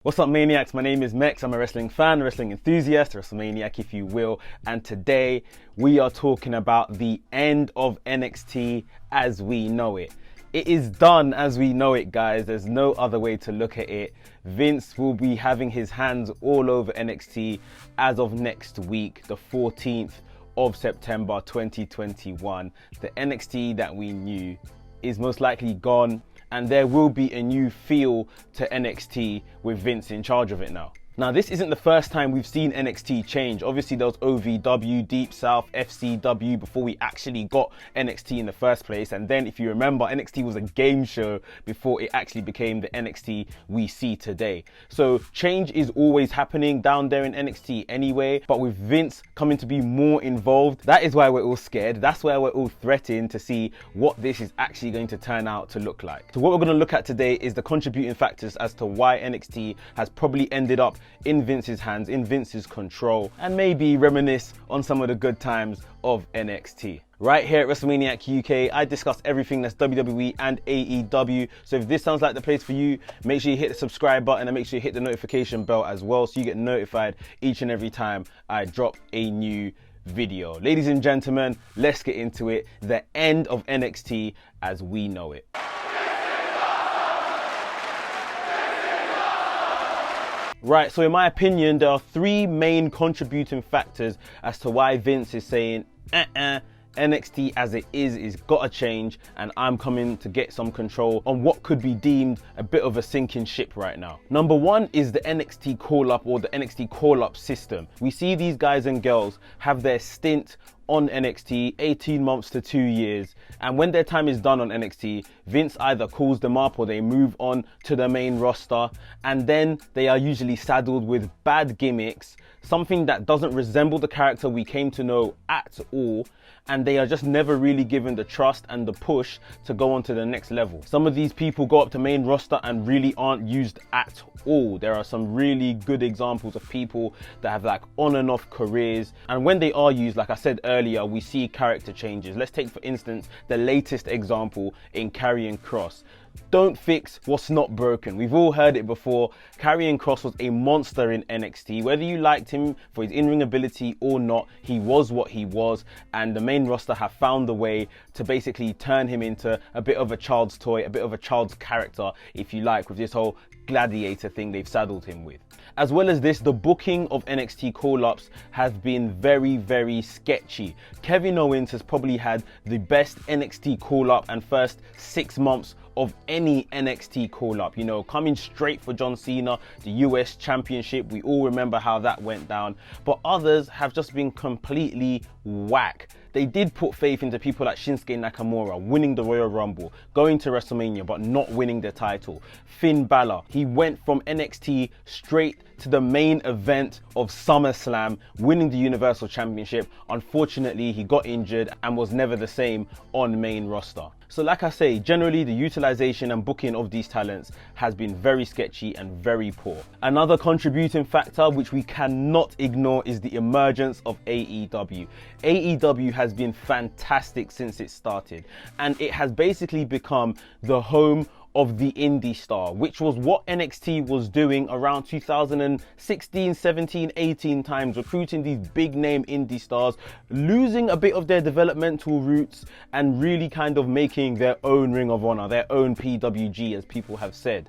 What's up, Maniacs? My name is Mex. I'm a wrestling fan, wrestling enthusiast, WrestleManiac if you will. And today we are talking about the end of NXT as we know it. It is done as we know it, guys. There's no other way to look at it. Vince will be having his hands all over NXT as of next week, the 14th of September 2021. The NXT that we knew is most likely gone, and there will be a new feel to NXT with Vince in charge of it now. Now, this isn't the first time we've seen NXT change. Obviously, there was OVW, Deep South, FCW before we actually got NXT in the first place. And then, if you remember, NXT was a game show before it actually became the NXT we see today. So change is always happening down there in NXT anyway. But with Vince coming to be more involved, that is why we're all scared. That's why we're all threatened to see what this is actually going to turn out to look like. So what we're going to look at today is the contributing factors as to why NXT has probably ended up in Vince's hands, in Vince's control, and maybe reminisce on some of the good times of NXT. Right here at WrestleManiac UK, I discuss everything that's WWE and AEW. So if this sounds like the place for you, make sure you hit the subscribe button and make sure you hit the notification bell as well so you get notified each and every time I drop a new video. Ladies and gentlemen, let's get into it. The end of NXT as we know it. Right, so in my opinion, there are three main contributing factors as to why Vince is saying, NXT as it is gotta change, and I'm coming to get some control on what could be deemed a bit of a sinking ship right now. Number one is the NXT call-up, or the NXT call-up system. We see these guys and girls have their stint on NXT, 18 months to 2 years, and when their time is done on NXT, Vince either calls them up or they move on to the main roster, and then they are usually saddled with bad gimmicks, something that doesn't resemble the character we came to know at all, and they are just never really given the trust and the push to go on to the next level. Some of these people go up to main roster and really aren't used at all. There are some really good examples of people that have like on and off careers, and when they are used, like I said earlier, we see character changes. Let's take for instance the latest example in Karrion Kross. Don't fix what's not broken. We've all heard it before. Karrion Kross was a monster in NXT. Whether you liked him for his in-ring ability or not, he was what he was, and the main roster have found the way to basically turn him into a bit of a child's toy, a bit of a child's character, if you like, with this whole gladiator thing they've saddled him with. As well as this, the booking of NXT call-ups has been very, very sketchy. Kevin Owens has probably had the best NXT call-up and first 6 months of any NXT call-up, you know, coming straight for John Cena, the US Championship. We all remember how that went down, but others have just been completely whack. They did put faith into people like Shinsuke Nakamura winning the Royal Rumble, going to WrestleMania but not winning the title. Finn Balor, he went from NXT straight to the main event of SummerSlam, winning the Universal Championship. Unfortunately, he got injured and was never the same on main roster. So like I say, generally the utilization and booking of these talents has been very sketchy and very poor. Another contributing factor which we cannot ignore is the emergence of AEW. AEW has been fantastic since it started, and it has basically become the home of the indie star, which was what NXT was doing around 2016, 17, 18 times, recruiting these big name indie stars, losing a bit of their developmental roots and really kind of making their own Ring of Honor, their own PWG, as people have said.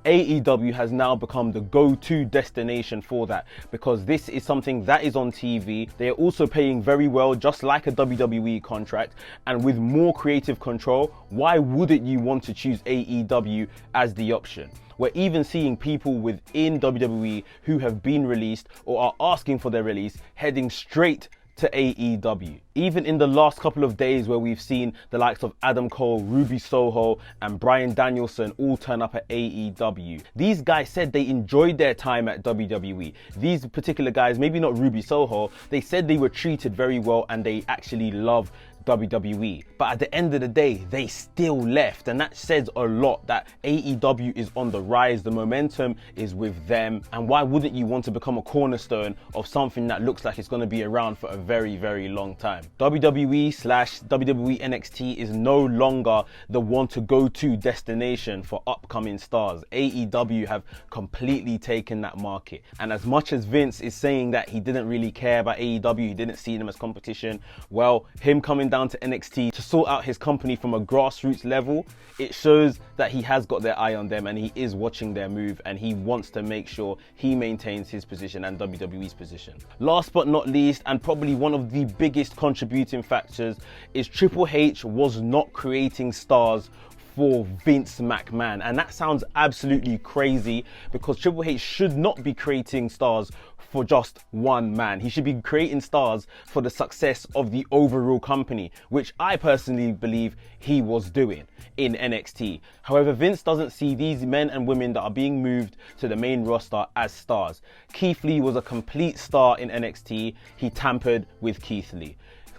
AEW has now become the go-to destination for that, because this is something that is on TV. They are also paying very well, just like a WWE contract, and with more creative control. Why wouldn't you want to choose AEW as the option? We're even seeing people within WWE who have been released or are asking for their release heading straight to AEW. Even in the last couple of days, where we've seen the likes of Adam Cole, Ruby Soho and Bryan Danielson all turn up at AEW. These guys said they enjoyed their time at WWE. These particular guys, maybe not Ruby Soho, they said they were treated very well and they actually love WWE. But at the end of the day, they still left, and that says a lot that AEW is on the rise. The momentum is with them, and why wouldn't you want to become a cornerstone of something that looks like it's going to be around for a very, very long time? WWE/WWE NXT is no longer the one to go to destination for upcoming stars. AEW have completely taken that market, and as much as Vince is saying that he didn't really care about AEW, he didn't see them as competition, well, him coming down to NXT to sort out his company from a grassroots level, it shows that he has got their eye on them and he is watching their move, and he wants to make sure he maintains his position and WWE's position. Last but not least, and probably one of the biggest contributing factors, is Triple H was not creating stars for Vince McMahon. And that sounds absolutely crazy, because Triple H should not be creating stars for just one man. He should be creating stars for the success of the overall company, which I personally believe he was doing in NXT. However, Vince doesn't see these men and women that are being moved to the main roster as stars. Keith Lee was a complete star in NXT. He tampered with Keith Lee.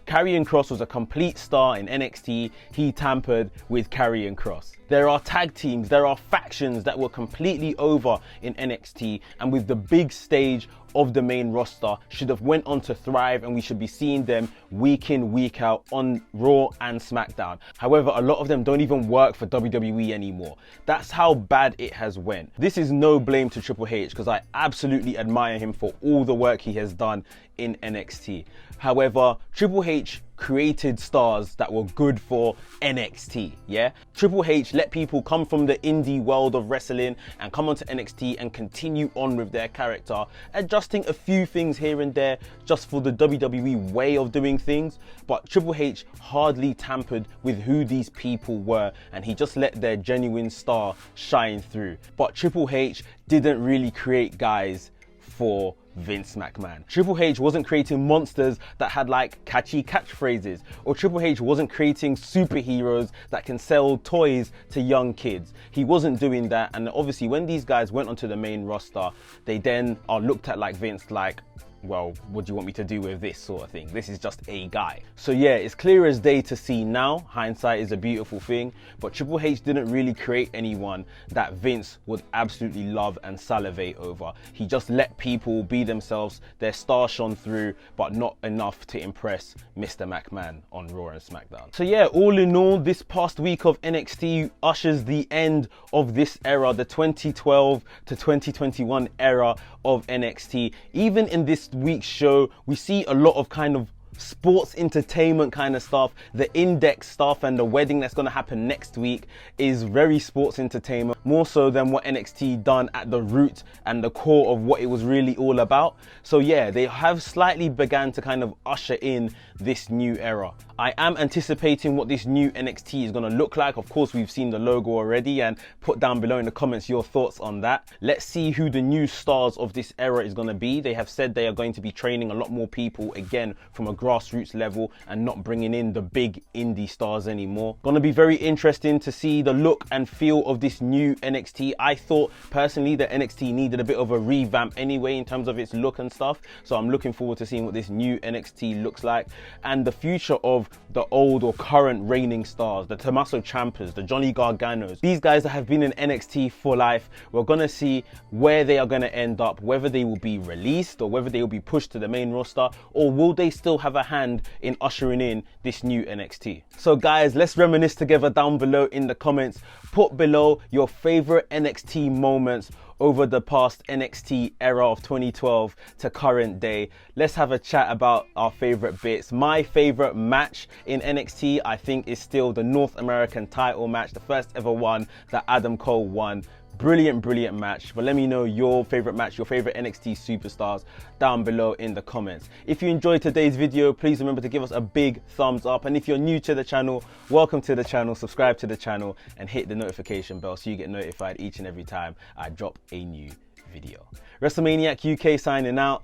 Karrion Kross was a complete star in NXT. He tampered with Karrion Kross. There are tag teams, there are factions that were completely over in NXT, and with the big stage of the main roster should have went on to thrive, and we should be seeing them week in, week out on Raw and SmackDown. However, a lot of them don't even work for WWE anymore. That's how bad it has went. This is no blame to Triple H, because I absolutely admire him for all the work he has done in NXT. However, Triple H created stars that were good for NXT, yeah? Triple H let people come from the indie world of wrestling and come onto NXT and continue on with their character, adjusting a few things here and there just for the WWE way of doing things. But Triple H hardly tampered with who these people were, and he just let their genuine star shine through. But Triple H didn't really create guys for Vince McMahon. Triple H wasn't creating monsters that had like catchy catchphrases, or Triple H wasn't creating superheroes that can sell toys to young kids. He wasn't doing that, and obviously when these guys went onto the main roster, they then are looked at like Vince, like, well, what do you want me to do with this sort of thing? This is just a guy. So yeah, it's clear as day to see now. Hindsight is a beautiful thing, but Triple H didn't really create anyone that Vince would absolutely love and salivate over. He just let people be themselves, their star shone through, but not enough to impress Mr. McMahon on Raw and SmackDown. So yeah, all in all, this past week of NXT ushers the end of this era, the 2012 to 2021 era of NXT. Even in this week's show, we see a lot of kind of sports entertainment kind of stuff. The Index stuff and the wedding that's going to happen next week is very sports entertainment, more so than what NXT done at the root and the core of what it was really all about. So yeah, they have slightly began to kind of usher in this new era. I am anticipating what this new NXT is going to look like. Of course, we've seen the logo already, and put down below in the comments your thoughts on that. Let's see who the new stars of this era is going to be. They have said they are going to be training a lot more people again from a grassroots level and not bringing in the big indie stars anymore. Going to be very interesting to see the look and feel of this new NXT. I thought personally that NXT needed a bit of a revamp anyway in terms of its look and stuff. So I'm looking forward to seeing what this new NXT looks like, and the future of the old or current reigning stars, the Tommaso Ciampas, the Johnny Garganos, these guys that have been in NXT for life. We're gonna see where they are gonna end up, whether they will be released or whether they will be pushed to the main roster, or will they still have a hand in ushering in this new NXT. So guys, let's reminisce together down below in the comments. Put below your favorite NXT moments over the past NXT era of 2012 to current day. Let's have a chat about our favorite bits. My favorite match in NXT, I think, is still the North American title match, the first ever one that Adam Cole won. Brilliant, brilliant match. But let me know your favorite match, your favorite NXT superstars down below in the comments. If you enjoyed today's video, please remember to give us a big thumbs up. And if you're new to the channel, welcome to the channel, subscribe to the channel and hit the notification bell so you get notified each and every time I drop a new video. WrestleManiac UK signing out,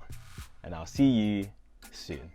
and I'll see you soon.